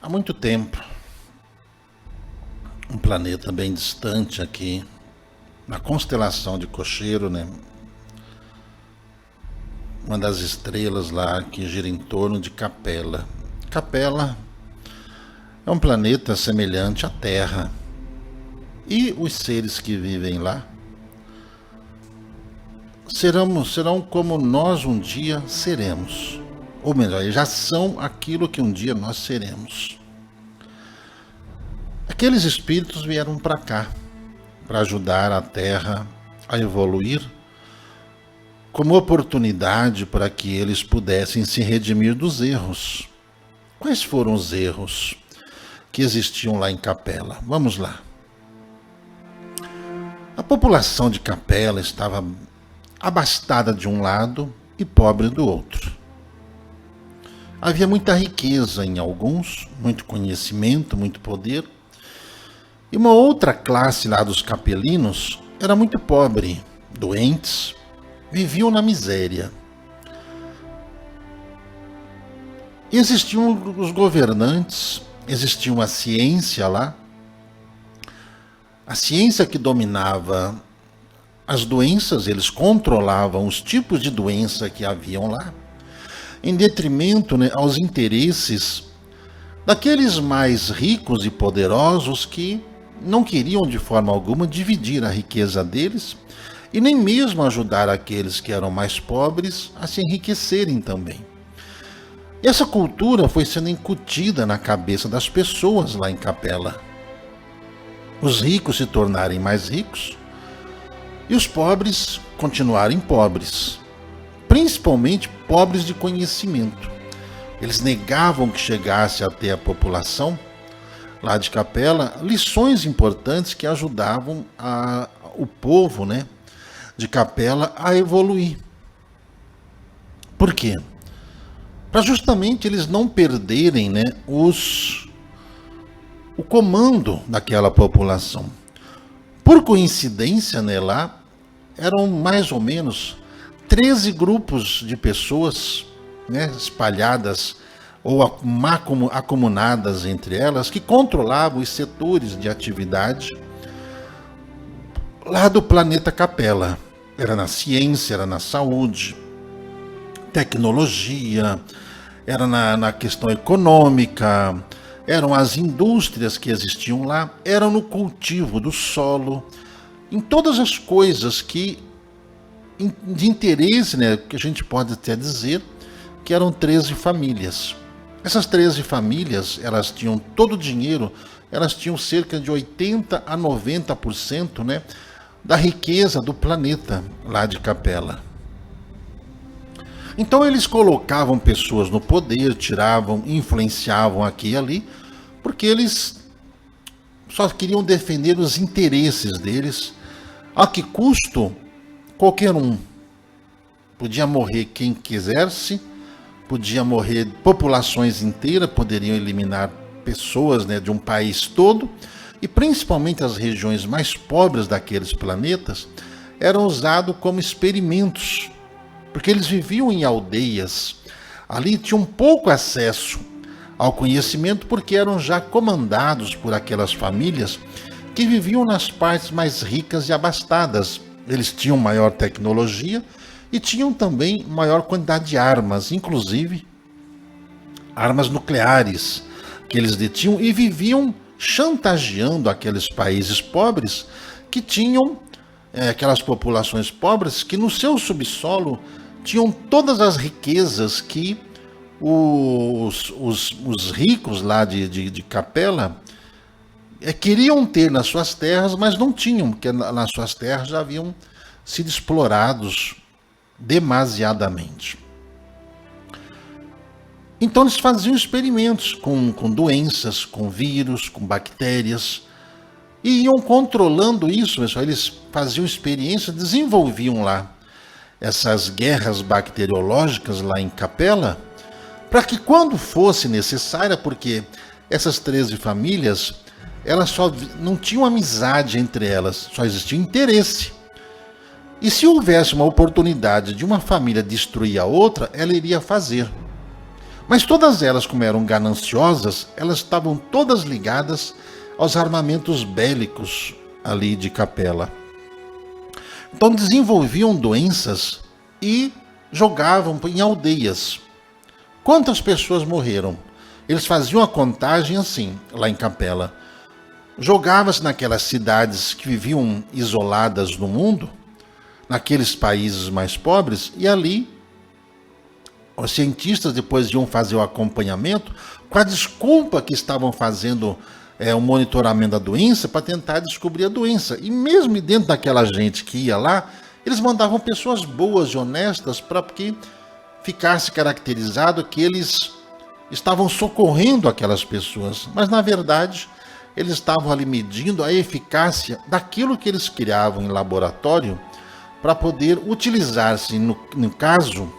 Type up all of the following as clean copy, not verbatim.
Há muito tempo, um planeta bem distante aqui, na constelação de Cocheiro, né? Uma das estrelas lá que gira em torno de Capella. Capella é um planeta semelhante à Terra. E os seres que vivem lá serão como nós um dia seremos. Ou melhor, já são aquilo que um dia nós seremos. Aqueles espíritos vieram para cá, para ajudar a Terra a evoluir, como oportunidade para que eles pudessem se redimir dos erros. Quais foram os erros que existiam lá em Capella? Vamos lá. A população de Capella estava abastada de um lado e pobre do outro. Havia muita riqueza em alguns, muito conhecimento, muito poder. E uma outra classe lá dos capelinos era muito pobre, doentes, viviam na miséria. E existiam os governantes, existia uma ciência lá, a ciência que dominava as doenças, eles controlavam os tipos de doença que haviam lá, em detrimento, né, aos interesses daqueles mais ricos e poderosos que não queriam de forma alguma dividir a riqueza deles e nem mesmo ajudar aqueles que eram mais pobres a se enriquecerem também. E essa cultura foi sendo incutida na cabeça das pessoas lá em Capella. Os ricos se tornarem mais ricos e os pobres continuarem pobres, principalmente pobres de conhecimento. Eles negavam que chegasse até a população lá de Capella lições importantes que ajudavam o povo, né, de Capella a evoluir. Por quê? Para justamente eles não perderem, né, o comando daquela população. Por coincidência, né, lá eram mais ou menos 13 grupos de pessoas, né, espalhadas ou acumuladas entre elas, que controlavam os setores de atividade lá do planeta Capella. Era na ciência, era na saúde, tecnologia, era na questão econômica, eram as indústrias que existiam lá, eram no cultivo do solo, em todas as coisas que de interesse, né, que a gente pode até dizer que eram 13 famílias. Essas 13 famílias, elas tinham todo o dinheiro, elas tinham cerca de 80 a 90%, né, da riqueza do planeta lá de Capella. Então eles colocavam pessoas no poder, tiravam, influenciavam aqui e ali, porque eles só queriam defender os interesses deles, a que custo qualquer um. Podia morrer quem quisesse, podia morrer populações inteiras, poderiam eliminar pessoas, né, de um país todo, e principalmente as regiões mais pobres daqueles planetas eram usados como experimentos, porque eles viviam em aldeias, ali tinham pouco acesso ao conhecimento porque eram já comandados por aquelas famílias que viviam nas partes mais ricas e abastadas. Eles tinham maior tecnologia e tinham também maior quantidade de armas, inclusive armas nucleares que eles detinham, e viviam chantageando aqueles países pobres que tinham aquelas populações pobres que no seu subsolo tinham todas as riquezas que os ricos lá de Capella queriam ter nas suas terras, mas não tinham, porque nas suas terras já haviam sido explorados demasiadamente. Então eles faziam experimentos com doenças, com vírus, com bactérias, e iam controlando isso, pessoal. Eles faziam experiências, desenvolviam lá essas guerras bacteriológicas lá em Capella, para que quando fosse necessária, porque essas 13 famílias, elas só não tinham amizade entre elas, só existia interesse. E se houvesse uma oportunidade de uma família destruir a outra, ela iria fazer. Mas todas elas, como eram gananciosas, elas estavam todas ligadas aos armamentos bélicos ali de Capela. Então desenvolviam doenças e jogavam em aldeias. Quantas pessoas morreram? Eles faziam a contagem assim, lá em Capela. Jogava-se naquelas cidades que viviam isoladas no mundo, naqueles países mais pobres, e ali os cientistas depois iam fazer o acompanhamento com a desculpa que estavam fazendo o monitoramento da doença para tentar descobrir a doença. E mesmo dentro daquela gente que ia lá, eles mandavam pessoas boas e honestas para que ficasse caracterizado que eles estavam socorrendo aquelas pessoas. Mas, na verdade, eles estavam ali medindo a eficácia daquilo que eles criavam em laboratório para poder utilizar-se, no caso,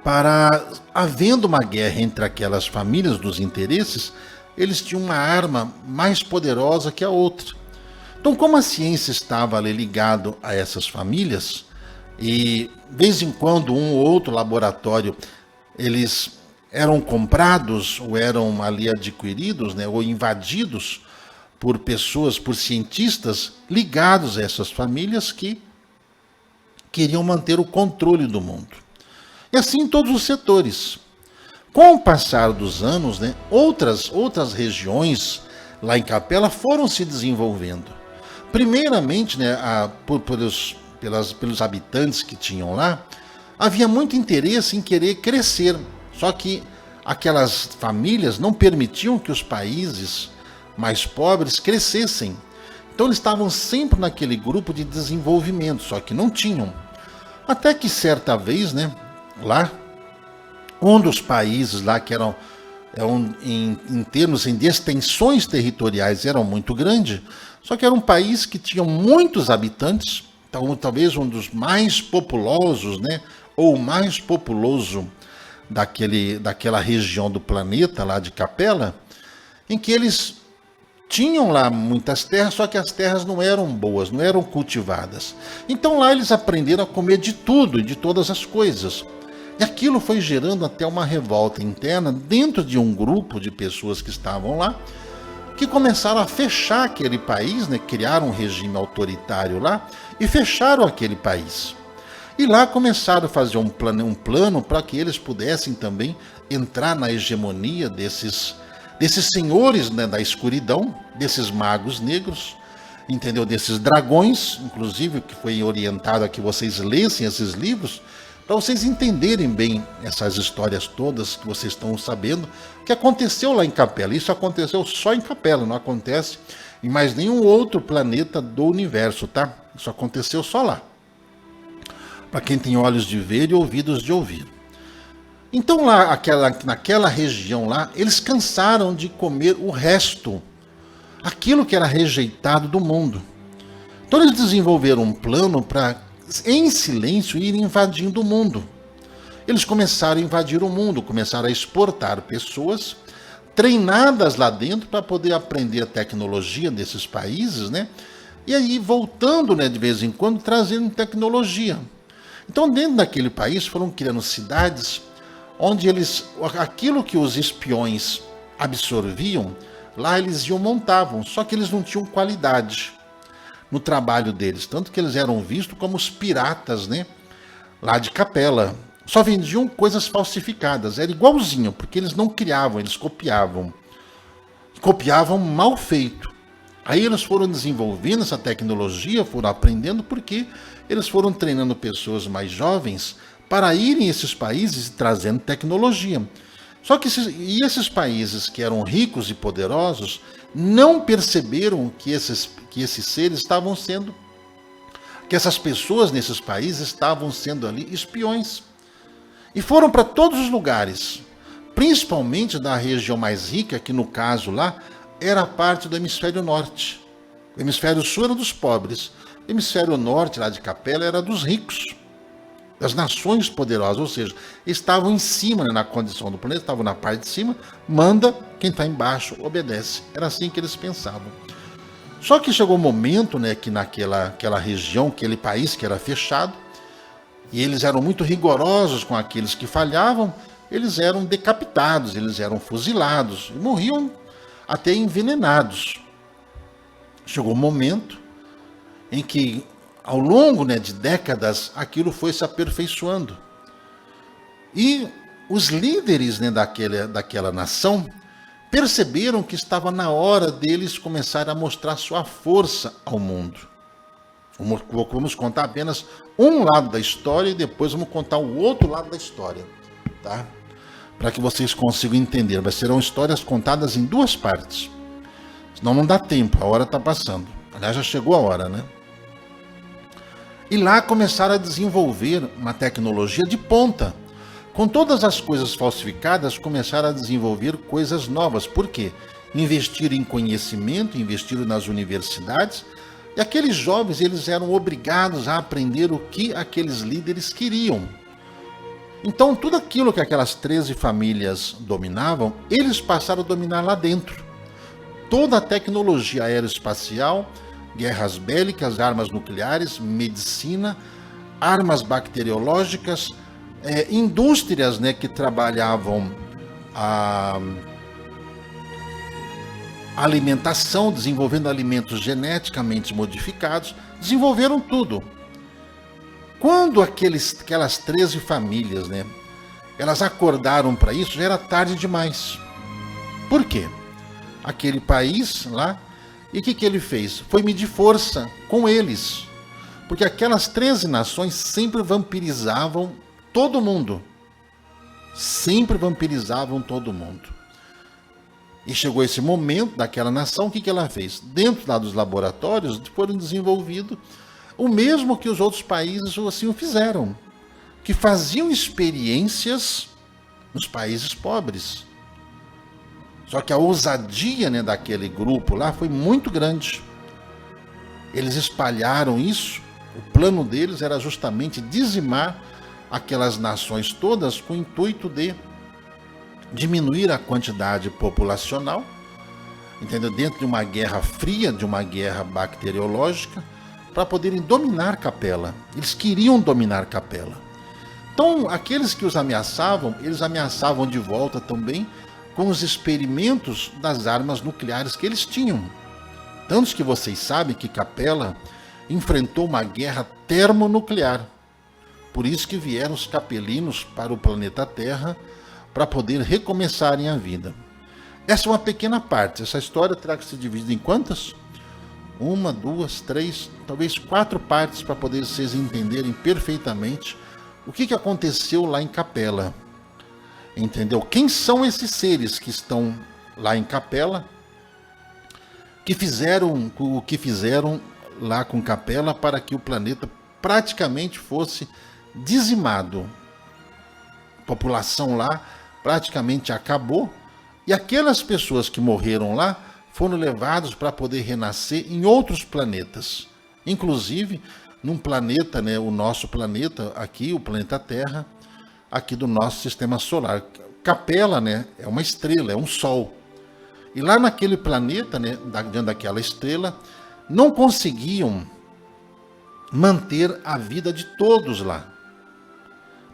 para, havendo uma guerra entre aquelas famílias dos interesses, eles tinham uma arma mais poderosa que a outra. Então, como a ciência estava ali ligado a essas famílias, e de vez em quando um ou outro laboratório, eles eram comprados ou eram ali adquiridos, né, ou invadidos por pessoas, por cientistas ligados a essas famílias que queriam manter o controle do mundo. E assim em todos os setores. Com o passar dos anos, né, outras regiões lá em Capela foram se desenvolvendo. Primeiramente, né, pelos habitantes que tinham lá, havia muito interesse em querer crescer. Só que aquelas famílias não permitiam que os países mais pobres crescessem. Então eles estavam sempre naquele grupo de desenvolvimento, só que não tinham. Até que certa vez, né, lá, um dos países lá que eram em termos de extensões territoriais eram muito grande, só que era um país que tinha muitos habitantes, então, talvez um dos mais populosos, né, ou o mais populoso daquela região do planeta lá de Capela, em que eles tinham lá muitas terras, só que as terras não eram boas, não eram cultivadas. Então lá eles aprenderam a comer de tudo e de todas as coisas. E aquilo foi gerando até uma revolta interna dentro de um grupo de pessoas que estavam lá, que começaram a fechar aquele país, né? Criaram um regime autoritário lá e fecharam aquele país. E lá começaram a fazer um plano para que eles pudessem também entrar na hegemonia desses senhores, né, da escuridão, desses magos negros, entendeu? Desses dragões, inclusive, que foi orientado a que vocês lessem esses livros, para vocês entenderem bem essas histórias todas que vocês estão sabendo, que aconteceu lá em Capela. Isso aconteceu só em Capela, não acontece em mais nenhum outro planeta do universo, tá? Isso aconteceu só lá. Para quem tem olhos de ver e ouvidos de ouvir. Então lá, naquela região lá, eles cansaram de comer o resto, aquilo que era rejeitado do mundo. Então eles desenvolveram um plano para, em silêncio, ir invadindo o mundo. Eles começaram a invadir o mundo, começaram a exportar pessoas treinadas lá dentro para poder aprender a tecnologia desses países, né? E aí voltando, né, de vez em quando, trazendo tecnologia. Então dentro daquele país foram criando cidades onde aquilo que os espiões absorviam, lá eles iam montavam, só que eles não tinham qualidade no trabalho deles, tanto que eles eram vistos como os piratas, né, lá de Capela. Só vendiam coisas falsificadas, era igualzinho, porque eles não criavam, eles copiavam mal feito. Aí eles foram desenvolvendo essa tecnologia, foram aprendendo, porque eles foram treinando pessoas mais jovens para irem a esses países trazendo tecnologia. Só que esses países que eram ricos e poderosos não perceberam que esses seres estavam sendo, que essas pessoas nesses países estavam sendo ali espiões. E foram para todos os lugares, principalmente da região mais rica, que no caso lá era a parte do hemisfério norte. O hemisfério sul era dos pobres, o hemisfério norte lá de Capela era dos ricos, das nações poderosas, ou seja, estavam em cima, né, na condição do planeta, estavam na parte de cima, manda, quem está embaixo obedece. Era assim que eles pensavam. Só que chegou um momento, né, que naquela região, aquele país que era fechado, e eles eram muito rigorosos com aqueles que falhavam, eles eram decapitados, eles eram fuzilados, e morriam até envenenados. Chegou um momento em que, ao longo, né, de décadas, aquilo foi se aperfeiçoando. E os líderes, né, daquela nação perceberam que estava na hora deles começar a mostrar sua força ao mundo. Vamos contar apenas um lado da história e depois vamos contar o outro lado da história, tá? Para que vocês consigam entender. Serão histórias contadas em duas partes. Senão não dá tempo, a hora está passando. Aliás, já chegou a hora, né? E lá começaram a desenvolver uma tecnologia de ponta. Com todas as coisas falsificadas, começaram a desenvolver coisas novas. Por quê? Investiram em conhecimento, investiram nas universidades. E aqueles jovens, eles eram obrigados a aprender o que aqueles líderes queriam. Então, tudo aquilo que aquelas 13 famílias dominavam, eles passaram a dominar lá dentro. Toda a tecnologia aeroespacial, guerras bélicas, armas nucleares, medicina, armas bacteriológicas, indústrias, né, que trabalhavam a alimentação, desenvolvendo alimentos geneticamente modificados, desenvolveram tudo. Quando aquelas 13 famílias, né, elas acordaram para isso, já era tarde demais. Por quê? Aquele país lá, e o que ele fez? Foi medir força com eles. Porque aquelas 13 nações sempre vampirizavam todo mundo. Sempre vampirizavam todo mundo. E chegou esse momento daquela nação, o que ela fez? Dentro lá dos laboratórios foram desenvolvidos o mesmo que os outros países assim o fizeram. Que faziam experiências nos países pobres. Só que a ousadia, né, daquele grupo lá foi muito grande. Eles espalharam isso. O plano deles era justamente dizimar aquelas nações todas com o intuito de diminuir a quantidade populacional, entendeu? Dentro de uma guerra fria, de uma guerra bacteriológica, para poderem dominar Capela. Eles queriam dominar Capela. Então, aqueles que os ameaçavam, eles ameaçavam de volta também com os experimentos das armas nucleares que eles tinham. Tantos que vocês sabem que Capela enfrentou uma guerra termonuclear. Por isso que vieram os capelinos para o planeta Terra para poder recomeçarem a vida. Essa é uma pequena parte. Essa história terá que ser dividida em quantas? 1, 2, 3, talvez 4 partes para poder vocês entenderem perfeitamente o que aconteceu lá em Capela. Entendeu? Quem são esses seres que estão lá em Capela, que fizeram o que fizeram lá com Capela para que o planeta praticamente fosse dizimado. A população lá praticamente acabou e aquelas pessoas que morreram lá foram levados para poder renascer em outros planetas, inclusive num planeta, né, o nosso planeta aqui, o planeta Terra, aqui do nosso sistema solar. Capela, né, é uma estrela, é um sol. E lá naquele planeta, né, dentro daquela estrela, não conseguiam manter a vida de todos lá.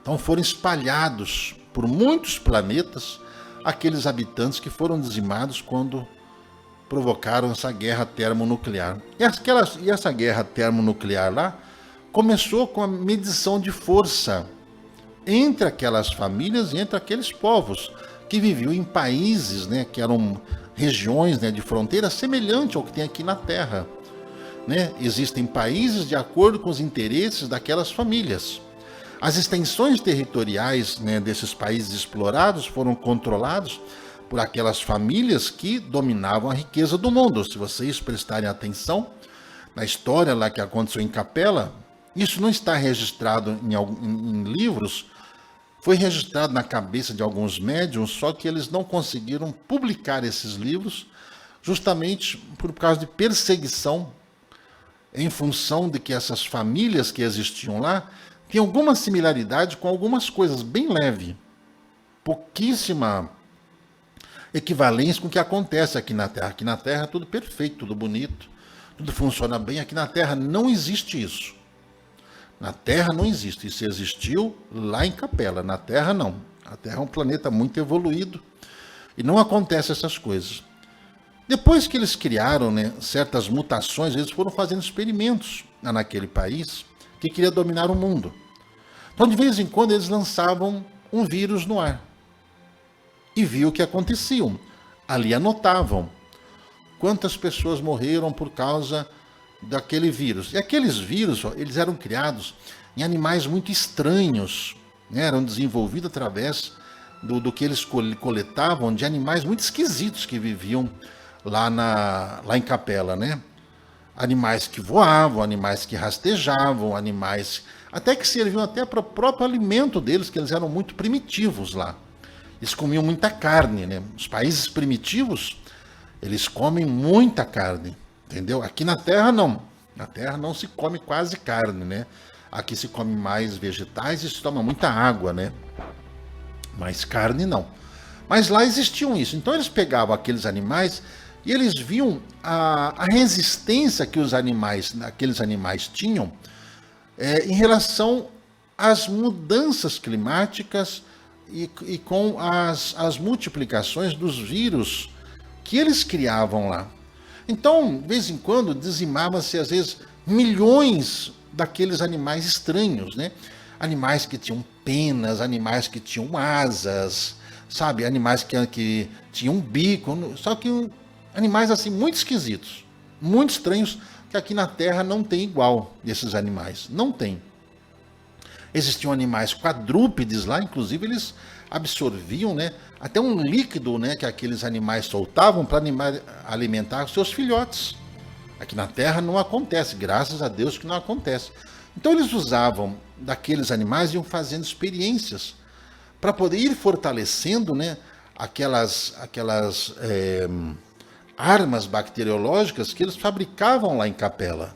Então foram espalhados por muitos planetas aqueles habitantes que foram dizimados quando provocaram essa guerra termonuclear. E essa guerra termonuclear lá começou com a medição de força entre aquelas famílias e entre aqueles povos que viviam em países, né, que eram regiões, né, de fronteira semelhante ao que tem aqui na Terra. Né? Existem países de acordo com os interesses daquelas famílias. As extensões territoriais, né, desses países explorados foram controlados por aquelas famílias que dominavam a riqueza do mundo. Se vocês prestarem atenção na história lá que aconteceu em Capela, isso não está registrado em livros, foi registrado na cabeça de alguns médiuns, só que eles não conseguiram publicar esses livros justamente por causa de perseguição, em função de que essas famílias que existiam lá tinham alguma similaridade com algumas coisas bem leve, pouquíssima equivalência com o que acontece aqui na Terra. Aqui na Terra é tudo perfeito, tudo bonito, tudo funciona bem. Aqui na Terra não existe isso. Na Terra não existe. Isso existiu lá em Capela. Na Terra não. A Terra é um planeta muito evoluído e não acontecem essas coisas. Depois que eles criaram, né, certas mutações, eles foram fazendo experimentos naquele país que queria dominar o mundo. Então, de vez em quando, eles lançavam um vírus no ar e viam o que acontecia. Ali anotavam quantas pessoas morreram por causa daquele vírus. E aqueles vírus, eles eram criados em animais muito estranhos, né? Eram desenvolvidos através do que eles coletavam de animais muito esquisitos que viviam lá em Capela, né? Animais que voavam, animais que rastejavam, animais até que serviam até para o próprio alimento deles, que eles eram muito primitivos lá. Eles comiam muita carne, né? Os países primitivos, eles comem muita carne, entendeu? Aqui na Terra não. Na Terra não se come quase carne, né? Aqui se come mais vegetais e se toma muita água, né? Mas carne não. Mas lá existiam isso. Então eles pegavam aqueles animais e eles viam a resistência que aqueles animais tinham em relação às mudanças climáticas e com as multiplicações dos vírus que eles criavam lá. Então, de vez em quando, dizimava-se, às vezes, milhões daqueles animais estranhos, né? Animais que tinham penas, animais que tinham asas, sabe? Animais que tinham um bico, só que animais assim muito esquisitos, muito estranhos, que aqui na Terra não tem igual desses animais, não tem. Existiam animais quadrúpedes lá, inclusive eles absorviam, né, até um líquido, né, que aqueles animais soltavam para alimentar os seus filhotes. Aqui na Terra não acontece, graças a Deus que não acontece. Então eles usavam daqueles animais e iam fazendo experiências para poder ir fortalecendo, né, aquelas armas bacteriológicas que eles fabricavam lá em Capela,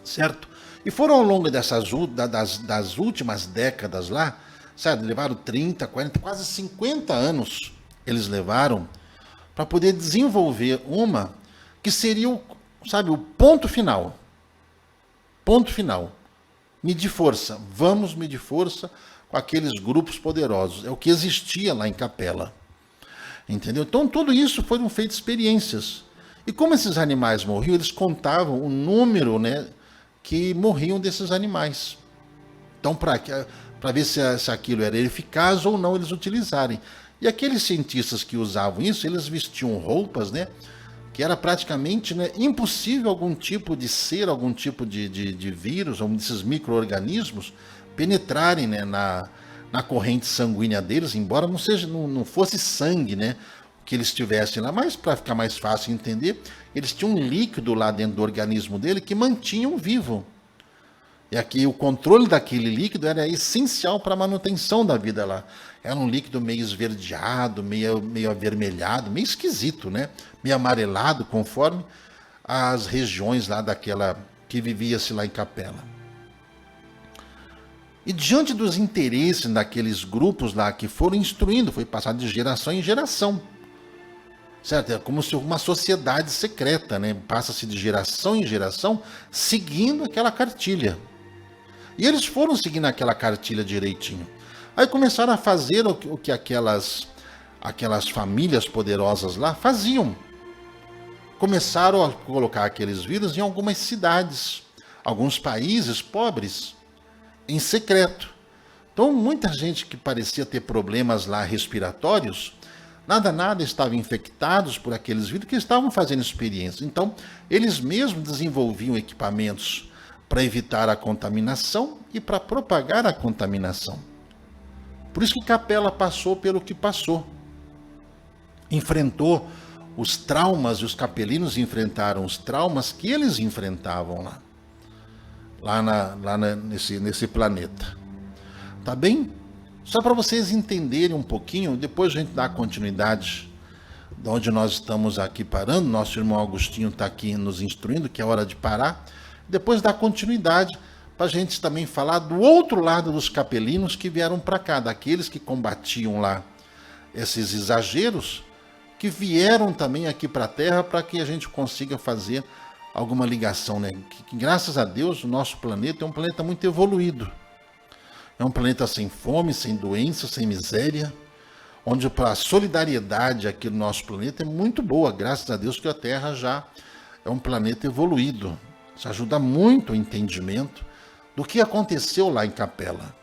certo? E foram ao longo das últimas décadas lá, sabe, levaram 30, 40, quase 50 anos eles levaram para poder desenvolver uma que seria o ponto final. Ponto final. Medir força. Vamos medir força com aqueles grupos poderosos. É o que existia lá em Capela. Entendeu? Então, tudo isso foram feitas experiências. E como esses animais morriam, eles contavam o número, né, que morriam desses animais. Então, para ver se aquilo era eficaz ou não eles utilizarem. E aqueles cientistas que usavam isso, eles vestiam roupas, né, que era praticamente, né, impossível algum tipo de ser, algum tipo de vírus, ou desses micro-organismos, penetrarem, né, na corrente sanguínea deles, embora não fosse sangue, né, que eles tivessem lá, mas para ficar mais fácil entender, eles tinham um líquido lá dentro do organismo dele que mantinham vivo. E aqui o controle daquele líquido era essencial para a manutenção da vida lá. Era um líquido meio esverdeado, meio avermelhado, meio esquisito, né? Meio amarelado, conforme as regiões lá daquela que vivia-se lá em Capela. E diante dos interesses daqueles grupos lá que foram instruindo, foi passado de geração em geração. Certo? É como se uma sociedade secreta, né? Passa-se de geração em geração seguindo aquela cartilha. E eles foram seguindo aquela cartilha direitinho. Aí começaram a fazer o que aquelas famílias poderosas lá faziam. Começaram a colocar aqueles vírus em algumas cidades, alguns países pobres, em secreto. Então, muita gente que parecia ter problemas lá respiratórios, nada estavam infectados por aqueles vírus que estavam fazendo experiência. Então, eles mesmos desenvolviam equipamentos para evitar a contaminação e para propagar a contaminação. Por isso que Capela passou pelo que passou. Enfrentou os traumas, e os capelinos enfrentaram os traumas que eles enfrentavam nesse planeta. Tá bem? Só para vocês entenderem um pouquinho, depois a gente dá continuidade de onde nós estamos aqui parando. Nosso irmão Agostinho está aqui nos instruindo que é hora de parar. Depois dá continuidade para a gente também falar do outro lado dos capelinos que vieram para cá, daqueles que combatiam lá esses exageros, que vieram também aqui para a Terra para que a gente consiga fazer alguma ligação, né? Que, graças a Deus, o nosso planeta é um planeta muito evoluído. É um planeta sem fome, sem doença, sem miséria, onde a solidariedade aqui no nosso planeta é muito boa, graças a Deus que a Terra já é um planeta evoluído. Isso ajuda muito o entendimento do que aconteceu lá em Capela.